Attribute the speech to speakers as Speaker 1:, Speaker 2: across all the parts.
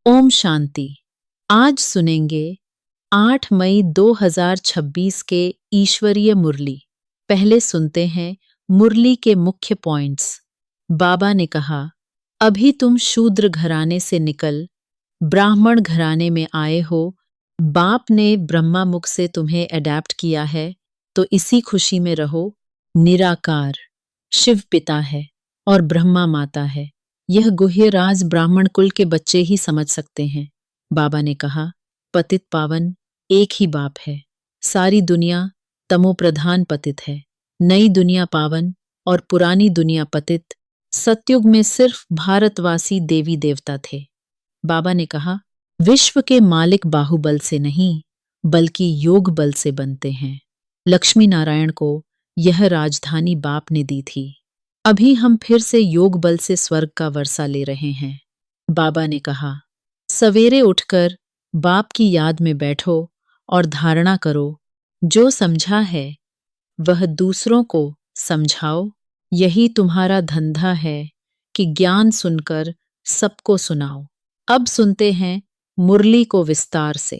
Speaker 1: ओम शांति। आज सुनेंगे 8 मई 2026 के ईश्वरीय मुरली। पहले सुनते हैं मुरली के मुख्य पॉइंट्स। बाबा ने कहा, अभी तुम शूद्र घराने से निकल ब्राह्मण घराने में आए हो। बाप ने ब्रह्मा मुख से तुम्हें अडैप्ट किया है, तो इसी खुशी में रहो। निराकार शिव पिता है और ब्रह्मा माता है। यह गुह्य राज ब्राह्मण कुल के बच्चे ही समझ सकते हैं। बाबा ने कहा, पतित पावन एक ही बाप है। सारी दुनिया तमो प्रधान पतित है। नई दुनिया पावन और पुरानी दुनिया पतित। सतयुग में सिर्फ भारतवासी देवी देवता थे। बाबा ने कहा, विश्व के मालिक बाहुबल से नहीं बल्कि योग बल से बनते हैं। लक्ष्मी नारायण को यह राजधानी बाप ने दी थी। अभी हम फिर से योग बल से स्वर्ग का वर्षा ले रहे हैं। बाबा ने कहा, सवेरे उठकर बाप की याद में बैठो और धारणा करो, जो समझा है वह दूसरों को समझाओ। यही तुम्हारा धंधा है कि ज्ञान सुनकर सबको सुनाओ। अब सुनते हैं मुरली को विस्तार से।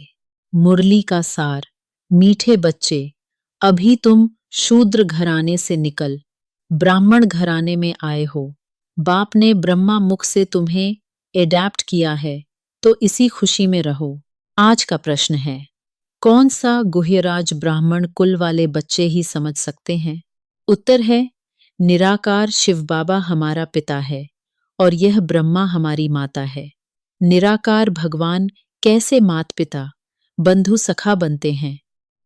Speaker 1: मुरली का सार। मीठे बच्चे, अभी तुम शूद्र घराने से निकल ब्राह्मण घराने में आए हो। बाप ने ब्रह्मा मुख से तुम्हें एडैप्ट किया है, तो इसी खुशी में रहो। आज का प्रश्न है, कौन सा गुह्यराज ब्राह्मण कुल वाले बच्चे ही समझ सकते हैं? उत्तर है, निराकार शिव बाबा हमारा पिता है और यह ब्रह्मा हमारी माता है। निराकार भगवान कैसे मात पिता बंधु सखा बनते हैं,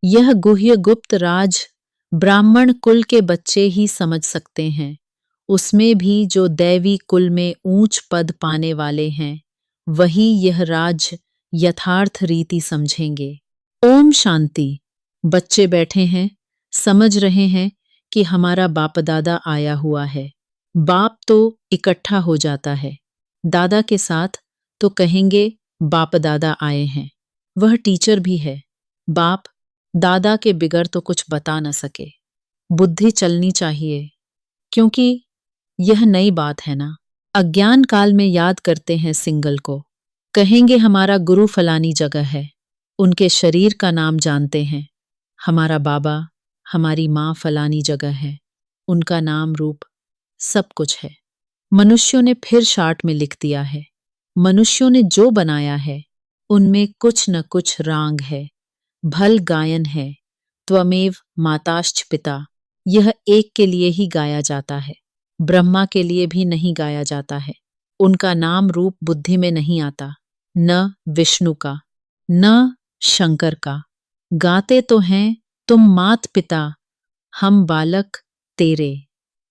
Speaker 1: यह गुह्य गुप्त राज ब्राह्मण कुल के बच्चे ही समझ सकते हैं। उसमें भी जो दैवी कुल में ऊंच पद पाने वाले हैं, वही यह राज यथार्थ रीति समझेंगे। ओम शांति। बच्चे बैठे हैं, समझ रहे हैं कि हमारा बाप दादा आया हुआ है। बाप तो इकट्ठा हो जाता है, दादा के साथ तो कहेंगे बाप दादा आए हैं। वह टीचर भी है। बाप दादा के बिगर तो कुछ बता न सके। बुद्धि चलनी चाहिए, क्योंकि यह नई बात है ना। अज्ञान काल में याद करते हैं सिंगल को, कहेंगे हमारा गुरु फलानी जगह है। उनके शरीर का नाम जानते हैं। हमारा बाबा हमारी माँ फलानी जगह है। उनका नाम रूप सब कुछ है। मनुष्यों ने फिर शार्ट में लिख दिया है। मनुष्यों ने जो बनाया है उनमें कुछ न कुछ रांग है। भल गायन है, त्वमेव माताश्च पिता। यह एक के लिए ही गाया जाता है, ब्रह्मा के लिए भी नहीं गाया जाता है। उनका नाम रूप बुद्धि में नहीं आता, न विष्णु का न शंकर का। गाते तो हैं तुम मात पिता, हम बालक तेरे,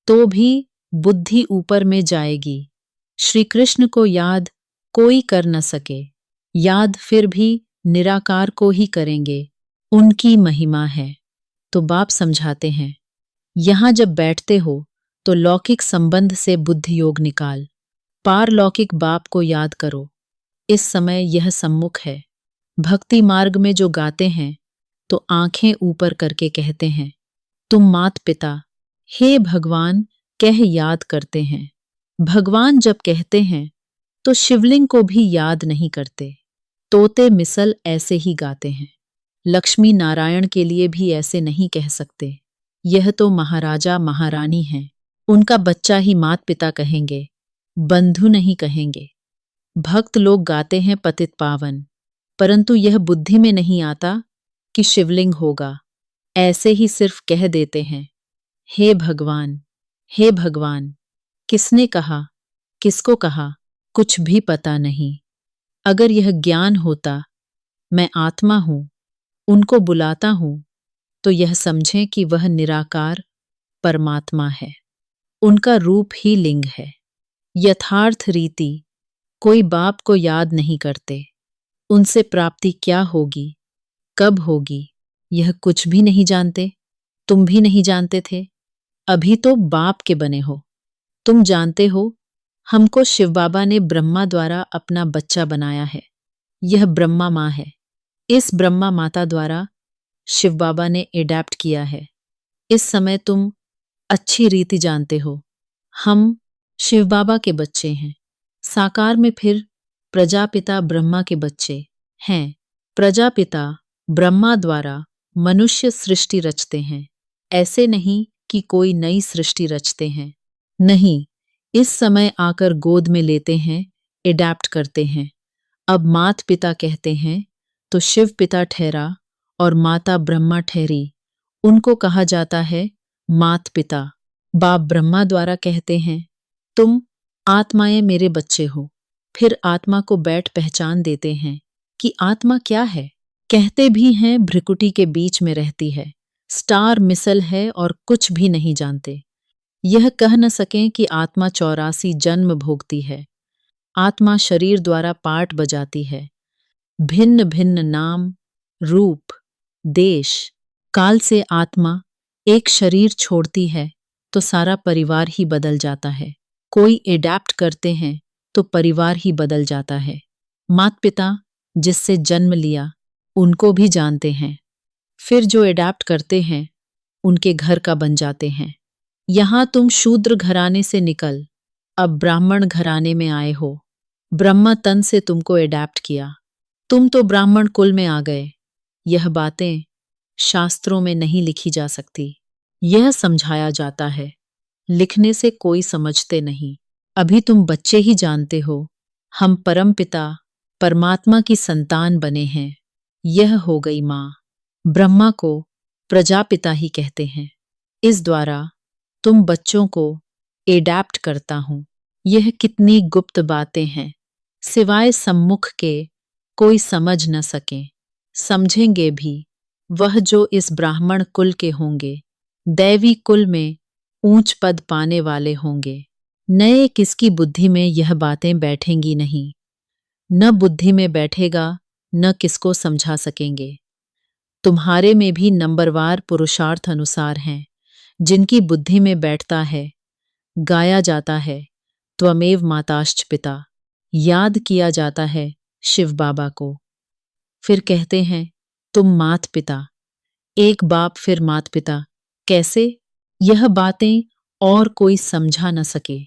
Speaker 1: तो भी बुद्धि ऊपर में जाएगी। श्री कृष्ण को याद कोई कर न सके, याद फिर भी निराकार को ही करेंगे, उनकी महिमा है। तो बाप समझाते हैं, यहां जब बैठते हो तो लौकिक संबंध से बुद्धि योग निकाल, पारलौकिक बाप को याद करो। इस समय यह सम्मुख है। भक्ति मार्ग में जो गाते हैं तो आंखें ऊपर करके कहते हैं, तुम मात पिता हे भगवान कह याद करते हैं। भगवान जब कहते हैं तो शिवलिंग को भी याद नहीं करते। तोते मिसल ऐसे ही गाते हैं। लक्ष्मी नारायण के लिए भी ऐसे नहीं कह सकते। यह तो महाराजा महारानी हैं, उनका बच्चा ही मात पिता कहेंगे, बंधु नहीं कहेंगे। भक्त लोग गाते हैं पतित पावन, परंतु यह बुद्धि में नहीं आता कि शिवलिंग होगा। ऐसे ही सिर्फ कह देते हैं, हे भगवान हे भगवान। किसने कहा, किसको कहा, कुछ भी पता नहीं। अगर यह ज्ञान होता, मैं आत्मा हूं, उनको बुलाता हूं, तो यह समझें कि वह निराकार परमात्मा है। उनका रूप ही लिंग है। यथार्थ रीति कोई बाप को याद नहीं करते। उनसे प्राप्ति क्या होगी, कब होगी, यह कुछ भी नहीं जानते। तुम भी नहीं जानते थे। अभी तो बाप के बने हो। तुम जानते हो, हमको शिव बाबा ने ब्रह्मा द्वारा अपना बच्चा बनाया है। यह ब्रह्मा माँ है। इस ब्रह्मा माता द्वारा शिव बाबा ने एडैप्ट किया है। इस समय तुम अच्छी रीति जानते हो, हम शिव बाबा के बच्चे हैं। साकार में फिर प्रजापिता ब्रह्मा के बच्चे हैं। प्रजापिता ब्रह्मा द्वारा मनुष्य सृष्टि रचते हैं। ऐसे नहीं कि कोई नई सृष्टि रचते हैं। नहीं, इस समय आकर गोद में लेते हैं, एडैप्ट करते हैं। अब मात पिता कहते हैं तो शिव पिता ठहरा और माता ब्रह्मा ठहरी। उनको कहा जाता है मात पिता। बाप ब्रह्मा द्वारा कहते हैं तुम आत्माएं मेरे बच्चे हो। फिर आत्मा को बैठ पहचान देते हैं कि आत्मा क्या है। कहते भी हैं भ्रिकुटी के बीच में रहती है, स्टार मिसल है और कुछ भी नहीं जानते। यह कह न सकें कि आत्मा 84 जन्म भोगती है। आत्मा शरीर द्वारा पार्ट बजाती है। भिन्न भिन्न नाम, रूप, देश, काल से आत्मा एक शरीर छोड़ती है तो सारा परिवार ही बदल जाता है। कोई एडैप्ट करते हैं तो परिवार ही बदल जाता है। माता पिता जिससे जन्म लिया उनको भी जानते हैं। फिर जो एडैप्ट करते हैं उनके घर का बन जाते हैं। यहाँ तुम शूद्र घराने से निकल अब ब्राह्मण घराने में आए हो। ब्रह्मा तन से तुमको एडैप्ट किया, तुम तो ब्राह्मण कुल में आ गए। यह बातें शास्त्रों में नहीं लिखी जा सकती। यह समझाया जाता है, लिखने से कोई समझते नहीं। अभी तुम बच्चे ही जानते हो हम परम पिता परमात्मा की संतान बने हैं। यह हो गई माँ। ब्रह्मा को प्रजापिता ही कहते हैं। इस द्वारा तुम बच्चों को एडैप्ट करता हूं। यह कितनी गुप्त बातें हैं, सिवाय सम्मुख के कोई समझ न सके। समझेंगे भी वह जो इस ब्राह्मण कुल के होंगे, दैवी कुल में ऊंच पद पाने वाले होंगे। नए किसकी बुद्धि में यह बातें बैठेंगी नहीं। न बुद्धि में बैठेगा, न किसको समझा सकेंगे। तुम्हारे में भी नंबरवार पुरुषार्थ अनुसार हैं, जिनकी बुद्धि में बैठता है। गाया जाता है त्वमेव माताश्च पिता, याद किया जाता है शिव बाबा को। फिर कहते हैं तुम मात पिता, एक बाप फिर मात पिता। कैसे? यह बातें और कोई समझा न सके।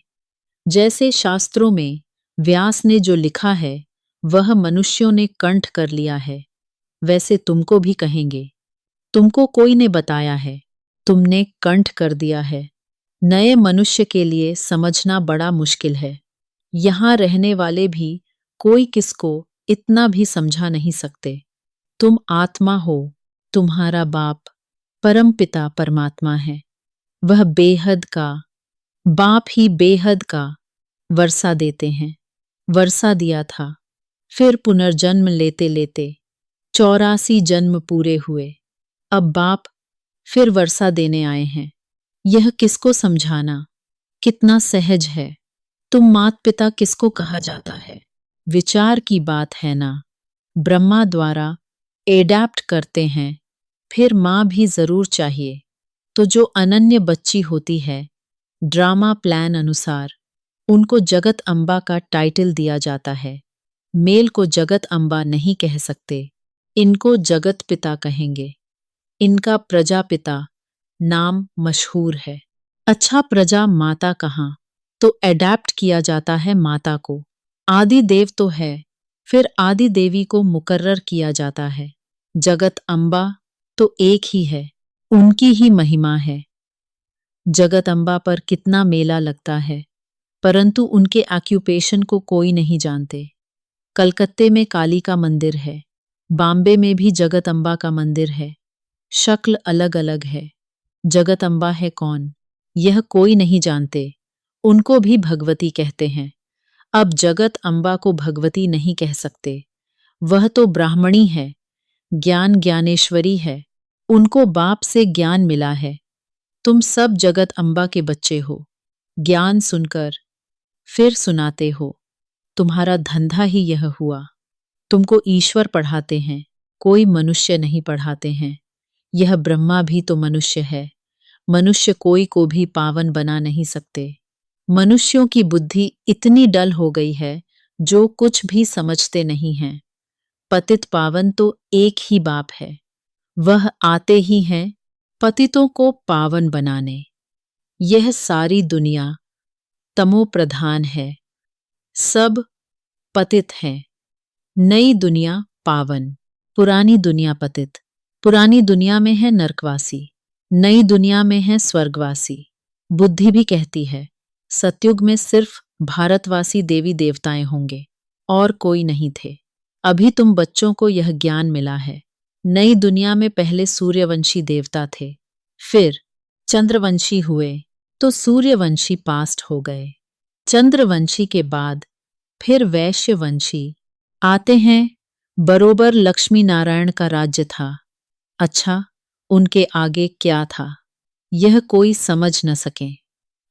Speaker 1: जैसे शास्त्रों में व्यास ने जो लिखा है वह मनुष्यों ने कंठ कर लिया है, वैसे तुमको भी कहेंगे। तुमको कोई ने बताया है, तुमने कंठ कर दिया है। नए मनुष्य के लिए समझना बड़ा मुश्किल है। यहाँ रहने वाले भी कोई किसको इतना भी समझा नहीं सकते। तुम आत्मा हो, तुम्हारा बाप परम पिता परमात्मा है। वह बेहद का बाप ही बेहद का वर्षा देते हैं। वर्षा दिया था, फिर पुनर्जन्म लेते लेते 84 जन्म पूरे हुए। अब बाप फिर वर्षा देने आए हैं। यह किसको समझाना कितना सहज है। तुम मात पिता किसको कहा जाता है, विचार की बात है ना। ब्रह्मा द्वारा एडैप्ट करते हैं, फिर माँ भी जरूर चाहिए। तो जो अनन्य बच्ची होती है, ड्रामा प्लान अनुसार उनको जगत अम्बा का टाइटल दिया जाता है। मेल को जगत अम्बा नहीं कह सकते, इनको जगत पिता कहेंगे। इनका प्रजापिता नाम मशहूर है। अच्छा, प्रजा माता कहाँ? तो एडैप्ट किया जाता है माता को। आदि देव तो है, फिर आदि देवी को मुकर्रर किया जाता है। जगत अम्बा तो एक ही है, उनकी ही महिमा है। जगत अम्बा पर कितना मेला लगता है, परंतु उनके ऑक्यूपेशन को कोई नहीं जानते। कलकत्ते में काली का मंदिर है, बॉम्बे में भी जगत अम्बा का मंदिर है। शक्ल अलग अलग है। जगत अम्बा है कौन, यह कोई नहीं जानते। उनको भी भगवती कहते हैं। अब जगत अम्बा को भगवती नहीं कह सकते, वह तो ब्राह्मणी है, ज्ञान ज्ञानेश्वरी है। उनको बाप से ज्ञान मिला है। तुम सब जगत अम्बा के बच्चे हो, ज्ञान सुनकर फिर सुनाते हो। तुम्हारा धंधा ही यह हुआ। तुमको ईश्वर पढ़ाते हैं, कोई मनुष्य नहीं पढ़ाते हैं। यह ब्रह्मा भी तो मनुष्य है। मनुष्य कोई को भी पावन बना नहीं सकते। मनुष्यों की बुद्धि इतनी डल हो गई है जो कुछ भी समझते नहीं हैं। पतित पावन तो एक ही बाप है, वह आते ही हैं पतितों को पावन बनाने। यह सारी दुनिया तमो प्रधान है, सब पतित हैं। नई दुनिया पावन, पुरानी दुनिया पतित। पुरानी दुनिया में है नरकवासी, नई दुनिया में है स्वर्गवासी। बुद्धि भी कहती है सतयुग में सिर्फ भारतवासी देवी देवताएं होंगे और कोई नहीं थे। अभी तुम बच्चों को यह ज्ञान मिला है। नई दुनिया में पहले सूर्यवंशी देवता थे, फिर चंद्रवंशी हुए, तो सूर्यवंशी पास्ट हो गए। चंद्रवंशी के बाद फिर वैश्यवंशी आते हैं। बरोबर लक्ष्मी नारायण का राज्य था। अच्छा, उनके आगे क्या था यह कोई समझ न सके।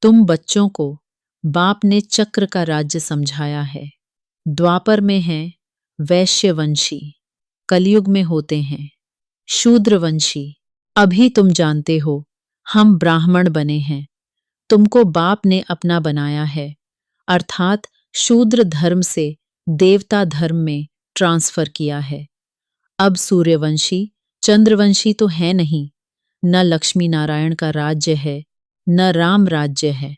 Speaker 1: तुम बच्चों को बाप ने चक्र का राज्य समझाया है। द्वापर में है वैश्यवंशी, कलयुग में होते हैं शूद्रवंशी। अभी तुम जानते हो हम ब्राह्मण बने हैं, तुमको बाप ने अपना बनाया है, अर्थात शूद्र धर्म से देवता धर्म में ट्रांसफर किया है। अब सूर्यवंशी चंद्रवंशी तो है नहीं, न लक्ष्मी नारायण का राज्य है, न राम राज्य है।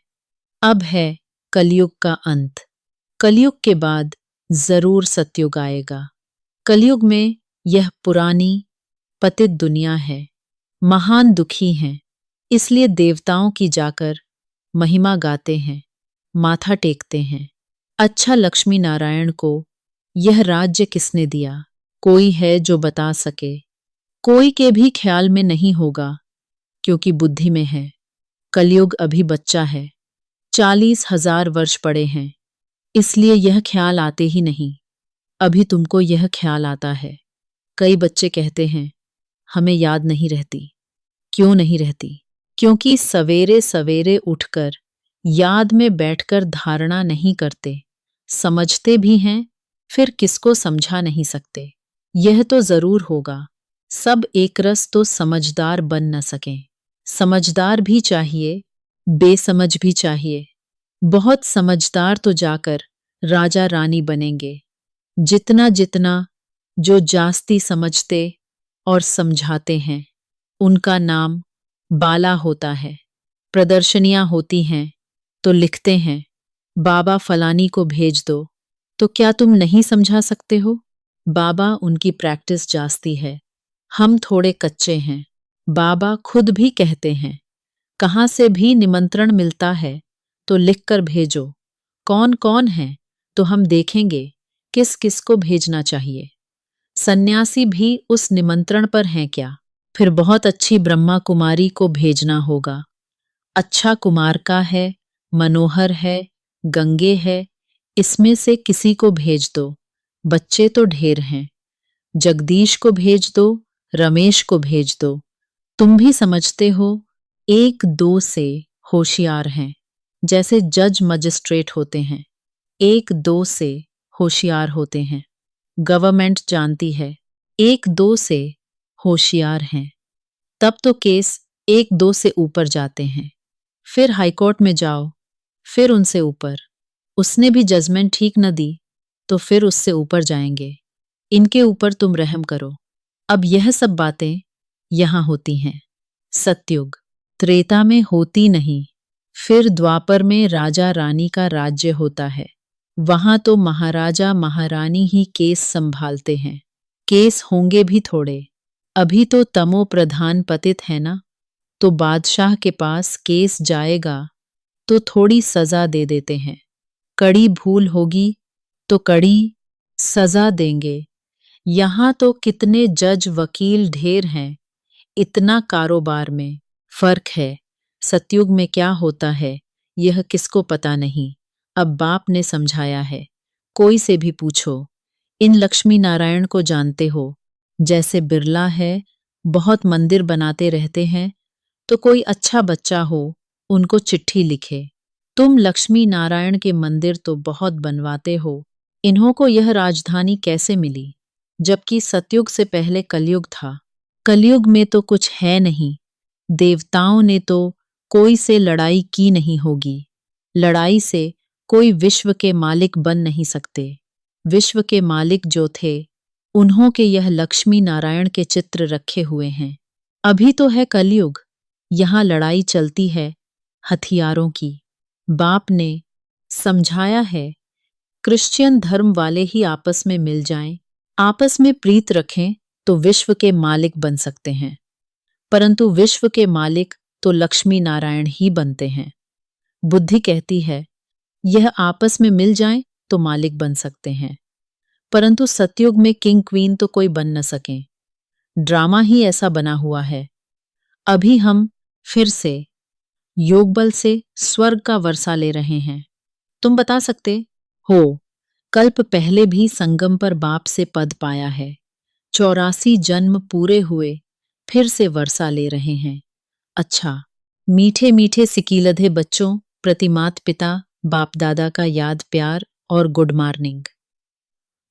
Speaker 1: अब है कलयुग का अंत। कलयुग के बाद जरूर सतयुग आएगा। कलयुग में यह पुरानी पतित दुनिया है। महान दुखी हैं, इसलिए देवताओं की जाकर महिमा गाते हैं, माथा टेकते हैं। अच्छा, लक्ष्मी नारायण को यह राज्य किसने दिया? कोई है जो बता सके? कोई के भी ख्याल में नहीं होगा, क्योंकि बुद्धि में है। कलयुग अभी बच्चा है, 40,000 वर्ष पड़े हैं, इसलिए यह ख्याल आते ही नहीं। अभी तुमको यह ख्याल आता है। कई बच्चे कहते हैं हमें याद नहीं रहती। क्यों नहीं रहती? क्योंकि सवेरे सवेरे उठकर याद में बैठकर धारणा नहीं करते। समझते भी हैं, फिर किसको समझा नहीं सकते। यह तो जरूर होगा, सब एकरस तो समझदार बन न सकें। समझदार भी चाहिए, बेसमझ भी चाहिए। बहुत समझदार तो जाकर राजा रानी बनेंगे। जितना जितना जो जास्ती समझते और समझाते हैं, उनका नाम बाला होता है। प्रदर्शनियां होती हैं तो लिखते हैं बाबा फलानी को भेज दो, तो क्या तुम नहीं समझा सकते हो? बाबा उनकी प्रैक्टिस जास्ती है, हम थोड़े कच्चे हैं। बाबा खुद भी कहते हैं कहाँ से भी निमंत्रण मिलता है तो लिखकर भेजो। कौन कौन है तो हम देखेंगे किस किस को भेजना चाहिए। सन्यासी भी उस निमंत्रण पर हैं क्या? फिर बहुत अच्छी ब्रह्मा कुमारी को भेजना होगा। अच्छा कुमार का है, मनोहर है, गंगे है, इसमें से किसी को भेज दो। बच्चे तो ढेर हैं, जगदीश को भेज दो, रमेश को भेज दो। तुम भी समझते हो, एक दो से होशियार हैं, जैसे जज मजिस्ट्रेट होते हैं, एक दो से होशियार होते हैं। गवर्नमेंट जानती है एक दो से होशियार हैं, तब तो केस एक दो से ऊपर जाते हैं। फिर हाईकोर्ट में जाओ, फिर उनसे ऊपर। उसने भी जजमेंट ठीक न दी तो फिर उससे ऊपर जाएंगे। इनके ऊपर तुम रहम करो। अब यह सब बातें यहां होती हैं। सतयुग त्रेता में होती नहीं। फिर द्वापर में राजा रानी का राज्य होता है। वहां तो महाराजा महारानी ही केस संभालते हैं। केस होंगे भी थोड़े। अभी तो तमो प्रधान पतित है ना, तो बादशाह के पास केस जाएगा तो थोड़ी सजा दे देते हैं। कड़ी भूल होगी तो कड़ी सजा देंगे। यहां तो कितने जज वकील ढेर हैं, इतना कारोबार में फर्क है। सतयुग में क्या होता है यह किसको पता नहीं। अब बाप ने समझाया है, कोई से भी पूछो। इन लक्ष्मी नारायण को जानते हो? जैसे बिरला है, बहुत मंदिर बनाते रहते हैं, तो कोई अच्छा बच्चा हो उनको चिट्ठी लिखे, तुम लक्ष्मी नारायण के मंदिर तो बहुत बनवाते हो, इन्हों को यह राजधानी कैसे मिली? जबकि सतयुग से पहले कलयुग था। कलयुग में तो कुछ है नहीं। देवताओं ने तो कोई से लड़ाई की नहीं होगी। लड़ाई से कोई विश्व के मालिक बन नहीं सकते। विश्व के मालिक जो थे, उन्हों के यह लक्ष्मी नारायण के चित्र रखे हुए हैं। अभी तो है कलयुग, यहाँ लड़ाई चलती है हथियारों की। बाप ने समझाया है क्रिश्चियन धर्म वाले ही आपस में मिल जाएं, आपस में प्रीत रखें तो विश्व के मालिक बन सकते हैं। परंतु विश्व के मालिक तो लक्ष्मी नारायण ही बनते हैं। बुद्धि कहती है यह आपस में मिल जाएं तो मालिक बन सकते हैं, परंतु सतयुग में किंग क्वीन तो कोई बन न सकें। ड्रामा ही ऐसा बना हुआ है। अभी हम फिर से योग बल से स्वर्ग का वर्षा ले रहे हैं। तुम बता सकते हो, कल्प पहले भी संगम पर बाप से पद पाया है। 84 जन्म पूरे हुए, फिर से वर्षा ले रहे हैं। अच्छा, मीठे मीठे सिकीलधे बच्चों प्रति मात पिता बाप दादा का याद प्यार और गुड मॉर्निंग।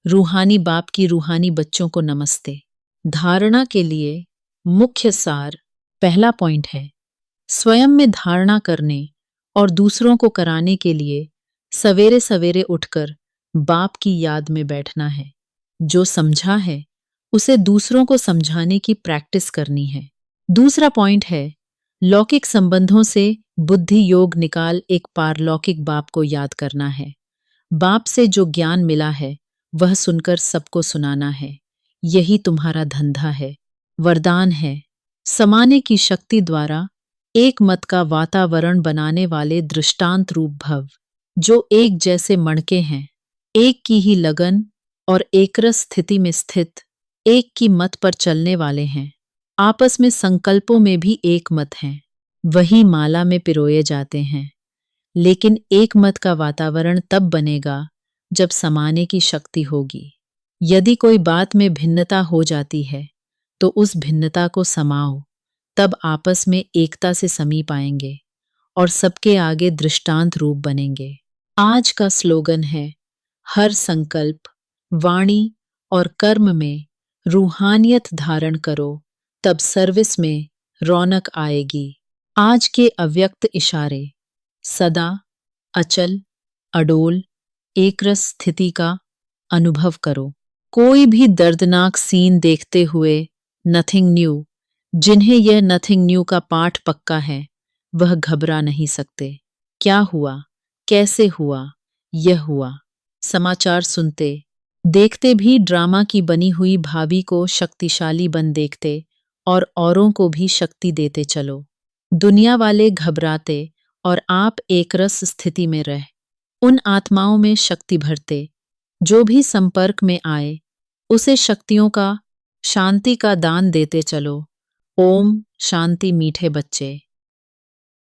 Speaker 1: रूहानी बाप की रूहानी बच्चों को नमस्ते। धारणा के लिए मुख्य सार पहला पॉइंट है, स्वयं में धारणा करने और दूसरों को कराने के लिए सवेरे सवेरे उठकर बाप की याद में बैठना है। जो समझा है उसे दूसरों को समझाने की प्रैक्टिस करनी है। दूसरा पॉइंट है, लौकिक संबंधों से बुद्धि योग निकाल एक पारलौकिक बाप को याद करना है। बाप से जो ज्ञान मिला है वह सुनकर सबको सुनाना है। यही तुम्हारा धंधा है, वरदान है। समाने की शक्ति द्वारा एक मत का वातावरण बनाने वाले दृष्टांत रूप भव, जो एक जैसे मणके हैं, एक की ही लगन और एकरस स्थिति में स्थित, एक की मत पर चलने वाले हैं। आपस में संकल्पों में भी एक मत हैं, वही माला में पिरोए जाते हैं। लेकिन एक मत का वातावरण तब बनेगा जब समाने की शक्ति होगी। यदि कोई बात में भिन्नता हो जाती है तो उस भिन्नता को समाओ, तब आपस में एकता से समीप आएंगे और सबके आगे दृष्टांत रूप बनेंगे। आज का स्लोगन है, हर संकल्प, वाणी और कर्म में रूहानियत धारण करो, तब सर्विस में रौनक आएगी। आज के अव्यक्त इशारे, सदा अचल अडोल एकरस स्थिति का अनुभव करो। कोई भी दर्दनाक सीन देखते हुए नथिंग न्यू, जिन्हें यह नथिंग न्यू का पाठ पक्का है, वह घबरा नहीं सकते। क्या हुआ, कैसे हुआ, यह हुआ। समाचार सुनते देखते भी ड्रामा की बनी हुई भाभी को शक्तिशाली बन देखते और औरों को भी शक्ति देते चलो। दुनिया वाले घबराते और आप एकरस स्थिति में रह उन आत्माओं में शक्ति भरते। जो भी संपर्क में आए उसे शक्तियों का, शांति का दान देते चलो। ओम शांति मीठे बच्चे।